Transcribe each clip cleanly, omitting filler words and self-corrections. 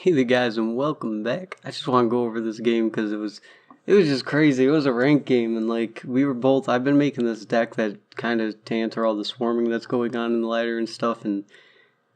Hey there guys, and welcome back. I just want to go over this game because it was just crazy. It was a ranked game, and like I've been making this deck that kind of to answer all the swarming that's going on in the ladder and stuff, and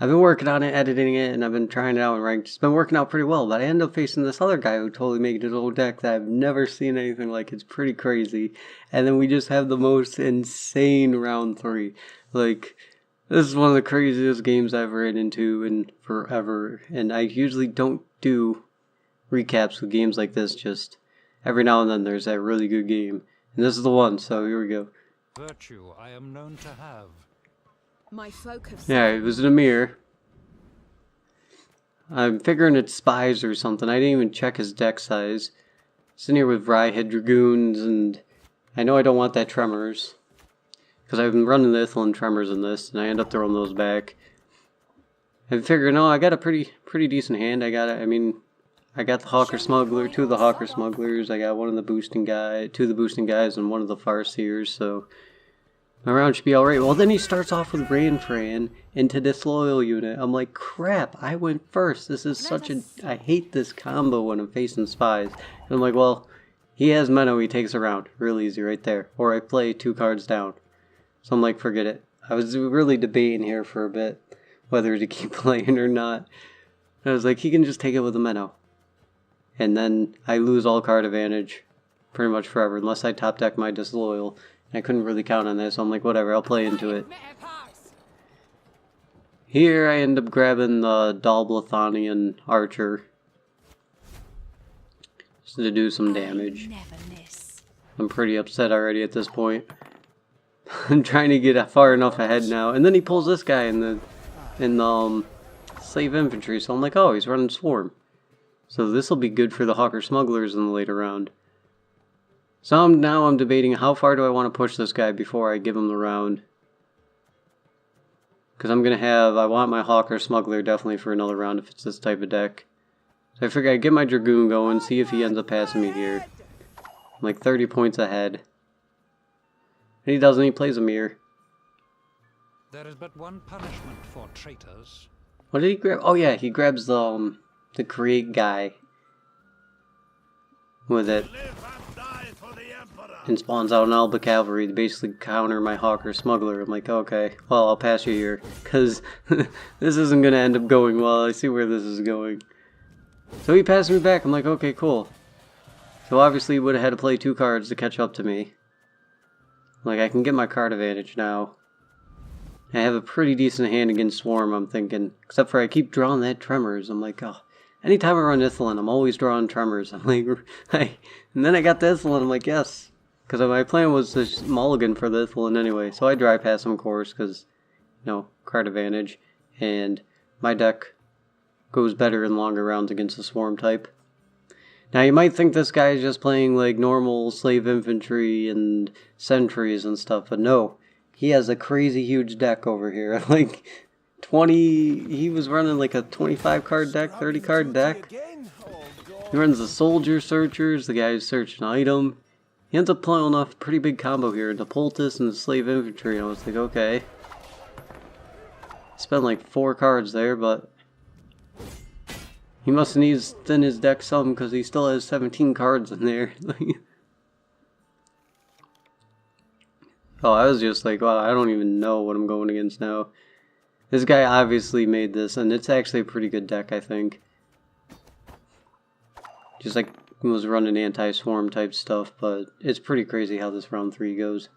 I've been working on it, editing it, and I've been trying it out in ranked. It's been working out pretty well, but I end up facing this other guy who totally made his own deck that I've never seen anything like. It's pretty crazy, and then we just have the most insane round 3. Like, this is one of the craziest games I've ran into in forever, and I usually don't do recaps with games like this. Just every now and then there's that really good game, and this is the one, so here we go. Virtue I am known to have. My folk have Yeah, it was in a mirror. I'm figuring it's spies or something. I didn't even check his deck size. Sitting here with Rhyhead Dragoons, and I know I don't want that Tremors, because I've been running the Ithilien Tremors in this, and I end up throwing those back. I figured, no, I got a pretty decent hand. I got the Hawker Smuggler, 2 of the Hawker Smugglers. I got 1 of the boosting guy, 2 of the boosting guys, and 1 of the Farseers. So my round should be alright. Well, then he starts off with Ranfran into Disloyal unit. I'm like, crap, I went first. This is such a... I hate this combo when I'm facing spies. And I'm like, well, he has Menno, he takes a round. Real easy right there. Or I play 2 cards down. So I'm like, forget it. I was really debating here for a bit whether to keep playing or not. I was like, he can just take it with a Menno. And then I lose all card advantage pretty much forever, unless I top deck my Disloyal. I couldn't really count on that, so I'm like, whatever, I'll play into it. Here I end up grabbing the Dalblathonian Archer, just to do some damage. I'm pretty upset already at this point. I'm trying to get far enough ahead now, and then he pulls this guy in the slave infantry, so I'm like, oh, he's running Swarm. So this will be good for the Hawker Smugglers in the later round. So now I'm debating how far do I want to push this guy before I give him the round. Because I want my Hawker Smuggler definitely for another round if it's this type of deck. So I figure I'd get my Dragoon going, see if he ends up passing me here. I'm like 30 points ahead. And he doesn't, he plays a mirror. There is but one punishment for traitors. What did he grab? Oh yeah, he grabs the create guy with it. And spawns out an Alba Cavalry to basically counter my Hawker Smuggler. I'm like, okay, well, I'll pass you here, because this isn't going to end up going well. I see where this is going. So he passed me back. I'm like, okay, cool. So obviously he would have had to play 2 cards to catch up to me. Like, I can get my card advantage now. I have a pretty decent hand against Swarm, I'm thinking. Except for I keep drawing that Tremors. I'm like, oh. Anytime I run Ithilien, I'm always drawing Tremors. I'm like, and then I got the Ithilien, I'm like, yes. Because my plan was to mulligan for the Ithilien anyway. So I dry pass him, of course, because, you know, card advantage. And my deck goes better in longer rounds against the Swarm type. Now you might think this guy is just playing like normal slave infantry and sentries and stuff, but no. He has a crazy huge deck over here. Like 20, he was running like a 25 card deck, 30 card deck. He runs the Soldier Searchers, the guy who's searching an item. He ends up pulling off a pretty big combo here, the Poultice and the Slave Infantry, and I was like, okay. Spent like 4 cards there, but he must need to thin his deck some because he still has 17 cards in there. Oh, I was just like, wow, I don't even know what I'm going against now. This guy obviously made this, and it's actually a pretty good deck, I think. Just like he was running anti-swarm type stuff, but it's pretty crazy how this round 3 goes.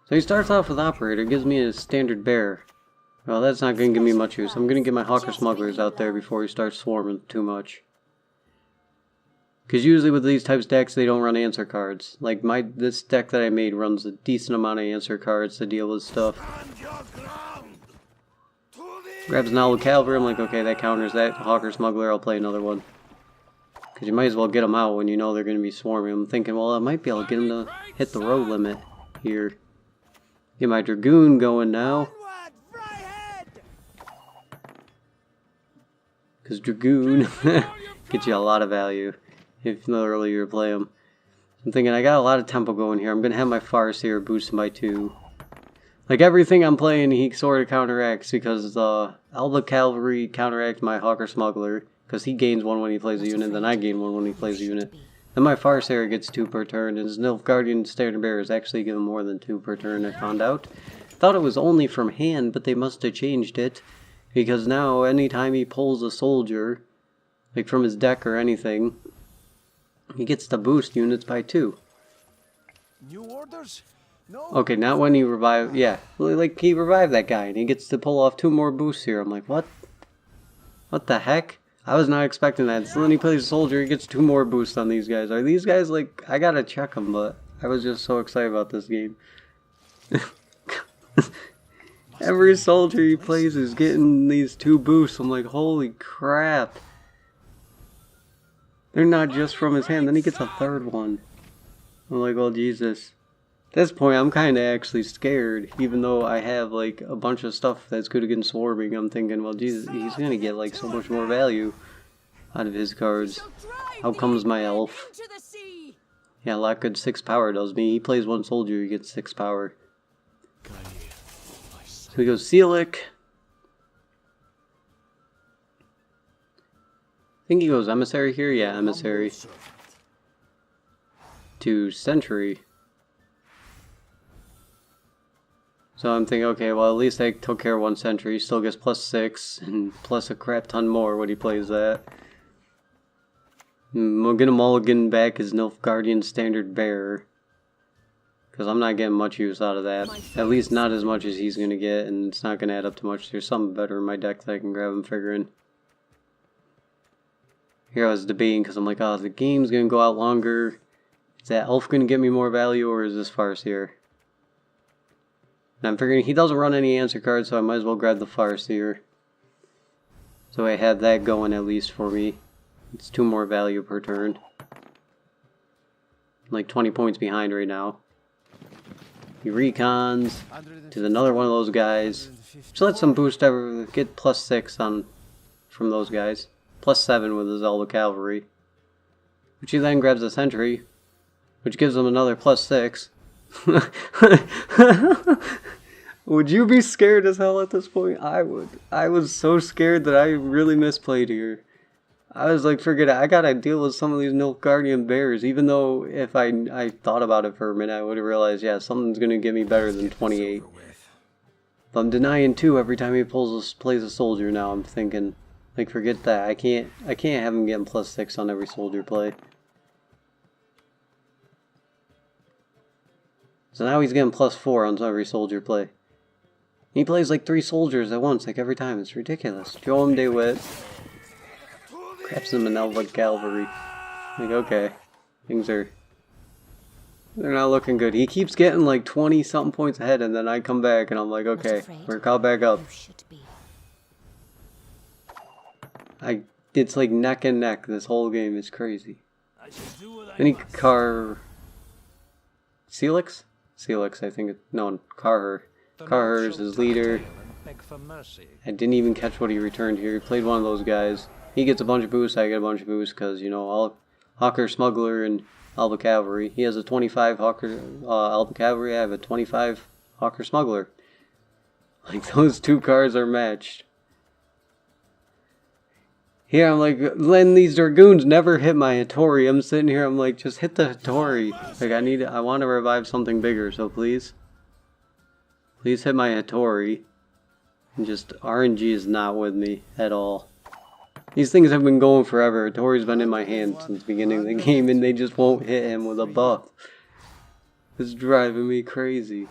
So he starts off with Operator, gives me a standard bear. Well, that's not going to give me much use. I'm going to get my Hawker Smugglers out there before he starts swarming too much. Because usually with these types of decks, they don't run answer cards. Like this deck that I made runs a decent amount of answer cards to deal with stuff. Grabs an Alba Cavalry, I'm like, okay, that counters that Hawker Smuggler, I'll play another one. Because you might as well get them out when you know they're going to be swarming. I'm thinking, well, I might be able to get them to hit the row limit here. Get my Dragoon going now. Because Dragoon gets you a lot of value if literally you play them. I'm thinking I got a lot of tempo going here. I'm going to have my Farseer boosted by 2. Like everything I'm playing, he sort of counteracts because the Alba Cavalry counteracts my Hawker Smuggler. Because he gains 1 when he plays a unit, then I gain 1 when he plays a unit. Then my Farseer gets 2 per turn, and his Nilfgaardian Standard Bearer is actually given more than 2 per turn, I found out. Thought it was only from hand, but they must have changed it. Because now, anytime he pulls a soldier, like from his deck or anything, he gets to boost units by 2. New orders? No. Okay, not when he revived. Yeah, like he revived that guy, and he gets to pull off 2 more boosts here. I'm like, what? What the heck? I was not expecting that. So then he plays a soldier, he gets 2 more boosts on these guys. Are these guys like? I gotta check them, but I was just so excited about this game. Every soldier he plays is getting these 2 boosts. I'm like, holy crap. They're not just from his hand. Then he gets a 3rd one. I'm like, oh Jesus. At this point, I'm kind of actually scared. Even though I have like a bunch of stuff that's good against swarming. I'm thinking, well Jesus, he's going to get like so much more value out of his cards. Out comes my elf. Yeah, Lockgood 6 power does me. He plays 1 soldier, he gets 6 power. So we go Seelick. I think he goes Emissary here. Yeah, Emissary. To Sentry. So I'm thinking, okay, well at least I took care of 1 Sentry. He still gets +6 and plus a crap ton more when he plays that. We'll get a mulligan back as Nilfgaardian Standard Bearer. Because I'm not getting much use out of that. At least not as much as he's going to get, and it's not going to add up to much. There's something better in my deck that I can grab and figure in. Here I was debating because I'm like, oh, the game's going to go out longer. Is that elf going to get me more value, or is this Farseer? And I'm figuring he doesn't run any answer cards, so I might as well grab the Farseer. So I have that going at least for me. It's 2 more value per turn. I'm like 20 points behind right now. He recons to another one of those guys. Just let some boost ever get +6 on from those guys. +7 with his Elba Cavalry. Which he then grabs a Sentry, which gives him another +6. Would you be scared as hell at this point? I would. I was so scared that I really misplayed here. I was like, forget it, I gotta deal with some of these Nilfgaardian Bears, even though if I thought about it for a minute, I would have realized, yeah, something's gonna get me better than 28. But I'm denying 2 every time he plays a soldier now. I'm thinking, like, forget that. I can't have him getting +6 on every soldier play. So now he's getting +4 on every soldier play. He plays like 3 soldiers at once, like every time. It's ridiculous. Joam DeWitt. Craps him an Elba Cavalry. Like, okay. They're not looking good. He keeps getting like 20 something points ahead, and then I come back and I'm like, okay, we're caught back up. It's like neck and neck. This whole game is crazy. Then he Seelix? Seelix, I think. No, Carher. Carher is his leader. I didn't even catch what he returned here. He played one of those guys. He gets a bunch of boosts, I get a bunch of boosts, because, you know, Hawker Smuggler and Elba Cavalry. He has a 25 Hawker Elba Cavalry, I have a 25 Hawker Smuggler. Like, those 2 cards are matched. Here, I'm like, letting these Dragoons never hit my Hattori. I'm sitting here, I'm like, just hit the Hattori. Like, I want to revive something bigger, so please. Please hit my Hattori. And just, RNG is not with me at all. These things have been going forever. Hattori's been in my hand since the beginning of the game, and they just won't hit him with a buff. It's driving me crazy.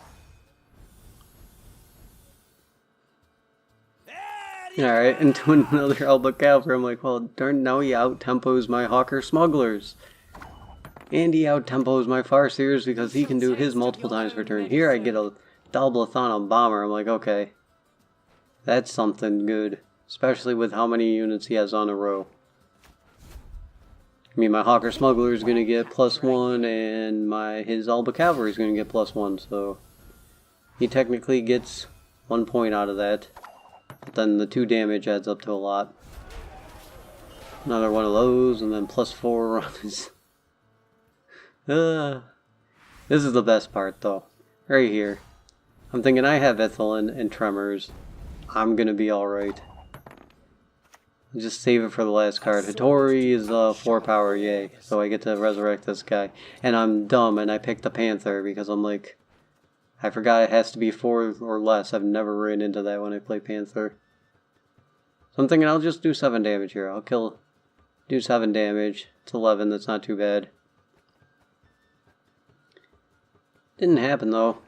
Alright, into another Elba Cavalry. I'm like, well, darn, now he out-tempos my Hawker Smugglers. And he out-tempos my Farseers because he can do his multiple times per turn. Here I get a Dalblathana Bomber. I'm like, okay. That's something good. Especially with how many units he has on a row. I mean, my Hawker Smuggler is going to get +1, and his Elba Cavalry is going to get +1, so he technically gets 1 point out of that. But then the 2 damage adds up to a lot. Another one of those, and then +4 on his... This is the best part, though. Right here. I'm thinking I have Ithilien and Tremors. I'm going to be alright. I'll just save it for the last card. Hattori is 4 power, yay. So I get to resurrect this guy. And I'm dumb and I picked the Panther because I'm like, I forgot it has to be 4 or less. I've never ran into that when I play Panther. So I'm thinking I'll just do 7 damage here. Do 7 damage. It's 11, that's not too bad. Didn't happen though.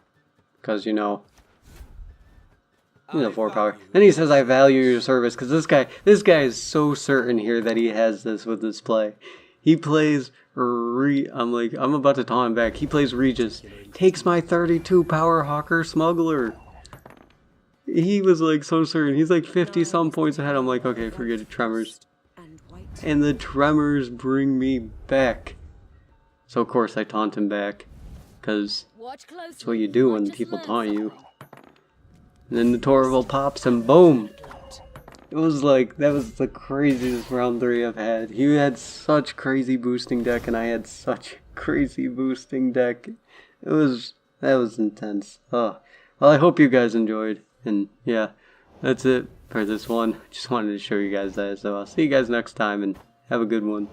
Because, you know, he's a 4 power. Then he says, I value your service. Because this guy is so certain here that he has this with this play. He plays I'm about to taunt him back. He plays Regis. Takes my 32 power Hawker Smuggler. He was like so certain. He's like 50 some points ahead. I'm like, okay, forget it, Tremors. And the Tremors bring me back. So of course I taunt him back. Because that's what you do when people taunt you. And then the Torval pops and boom! It was like, that was the craziest round 3 I've had. He had such crazy boosting deck and I had such crazy boosting deck. That was intense. Oh, well, I hope you guys enjoyed. And yeah, that's it for this one. Just wanted to show you guys that. So I'll see you guys next time and have a good one.